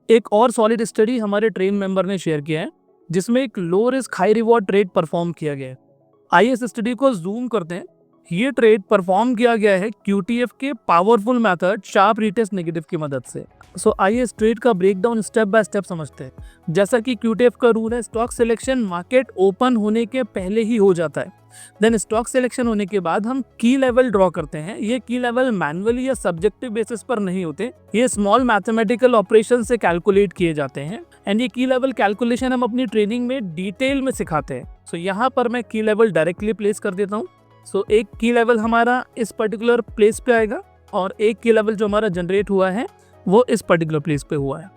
एक और solid study हमारे ट्रेन मेंबर ने शेयर किया है जिसमें एक low risk high reward trade perform किया गया है। आइए इस स्टडी को जूम करते हैं। ये ट्रेड परफॉर्म किया गया है QTF के powerful method sharp retest negative की मदद से। सो आइए इस ट्रेड का ब्रेकडाउन स्टेप बाय स्टेप समझते हैं। जैसा कि QTF का रूल है, स्टॉक सिलेक्शन मार्केट ओपन होने के पहले ही हो जाता है। देन स्टॉक सिलेक्शन होने के बाद हम की लेवल ड्रॉ करते हैं। ये की लेवल मैनुअली या सब्जेक्टिव बेसिस पर नहीं होते, ये स्मॉल मैथमेटिकल ऑपरेशन से कैलकुलेट किए जाते हैं। एंड ये की लेवल कैलकुलेशन हम अपनी ट्रेनिंग में डिटेल में सिखाते हैं। सो यहाँ पर मैं की लेवल डायरेक्टली प्लेस कर देता हूँ। सो एक की लेवल हमारा इस पर्टिकुलर प्लेस पे आएगा और एक की लेवल जो हमारा जनरेट हुआ है वो इस पर्टिकुलर प्लेस पे हुआ है।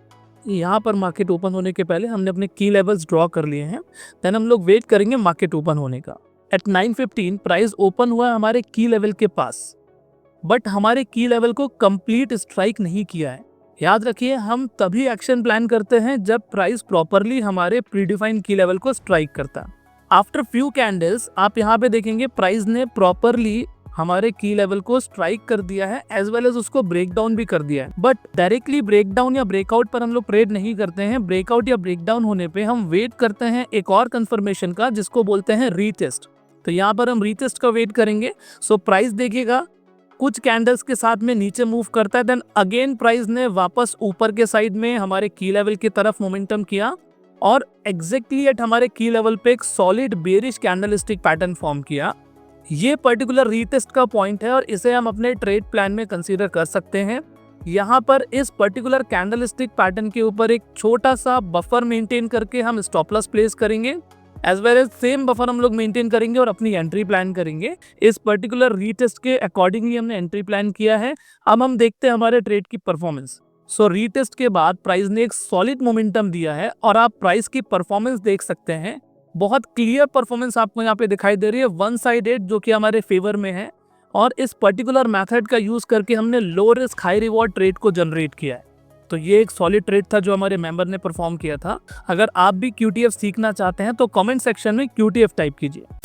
यहाँ पर मार्केट ओपन होने के पहले हमने अपने की लेवल्स ड्रॉ कर लिए हैं। देन हम लोग वेट करेंगे मार्केट ओपन होने का। एट 9:15 प्राइस ओपन हुआ है हमारे की लेवल के पास, बट हमारे की लेवल को कंप्लीट स्ट्राइक नहीं किया है। याद रखिए, हम तभी एक्शन प्लान करते हैं जब प्राइस प्रॉपरली हमारे प्रीडिफाइंड की लेवल को स्ट्राइक करता है। आफ्टर फ्यू कैंडल्स आप यहाँ पे देखेंगे प्राइस ने प्रॉपरली हमारे की लेवल को स्ट्राइक कर दिया है, एज वेल एज उसको ब्रेक डाउन भी कर दिया है। बट डायरेक्टली ब्रेकडाउन या ब्रेकआउट पर हम लोग ट्रेड नहीं करते हैं। ब्रेकआउट या ब्रेकडाउन होने पे हम वेट करते हैं एक और कंफर्मेशन का, जिसको बोलते हैं रीटेस्ट। तो यहाँ पर हम रीटेस्ट का वेट करेंगे। सो प्राइस देखिएगा कुछ कैंडल्स के साथ में नीचे मूव करता है, देन अगेन प्राइस ने वापस ऊपर के साइड में हमारे की लेवल की तरफ मोमेंटम किया और एग्जैक्टली एट हमारे की लेवल पे एक solid bearish candlestick pattern form किया। ये पर्टिकुलर रीटेस्ट का पॉइंट है और इसे हम अपने ट्रेड प्लान में कंसीडर कर सकते हैं। यहाँ पर इस पर्टिकुलर कैंडलस्टिक पैटर्न के ऊपर एक छोटा सा बफर मेंटेन करके हम स्टॉप लॉस प्लेस करेंगे, as well as same buffer हम लोग मेंटेन करेंगे और अपनी एंट्री प्लान करेंगे। इस पर्टिकुलर रीटेस्ट के अकॉर्डिंगली हमने एंट्री प्लान किया है। अब हम देखते हैं हमारे ट्रेड की परफॉर्मेंस। सो रीटेस्ट के बाद प्राइस ने एक सॉलिड मोमेंटम दिया है और आप प्राइस की परफॉर्मेंस देख सकते हैं। बहुत क्लियर परफॉर्मेंस आपको यहाँ पे दिखाई दे रही है, वन साइडेड, जो कि हमारे फेवर में है। और इस पर्टिकुलर मेथड का यूज करके हमने low risk high reward trade को जनरेट किया है। तो ये एक सॉलिड ट्रेड था जो हमारे मेंबर ने परफॉर्म किया था। अगर आप भी QTF सीखना चाहते हैं तो कमेंट सेक्शन में QTF टाइप कीजिए।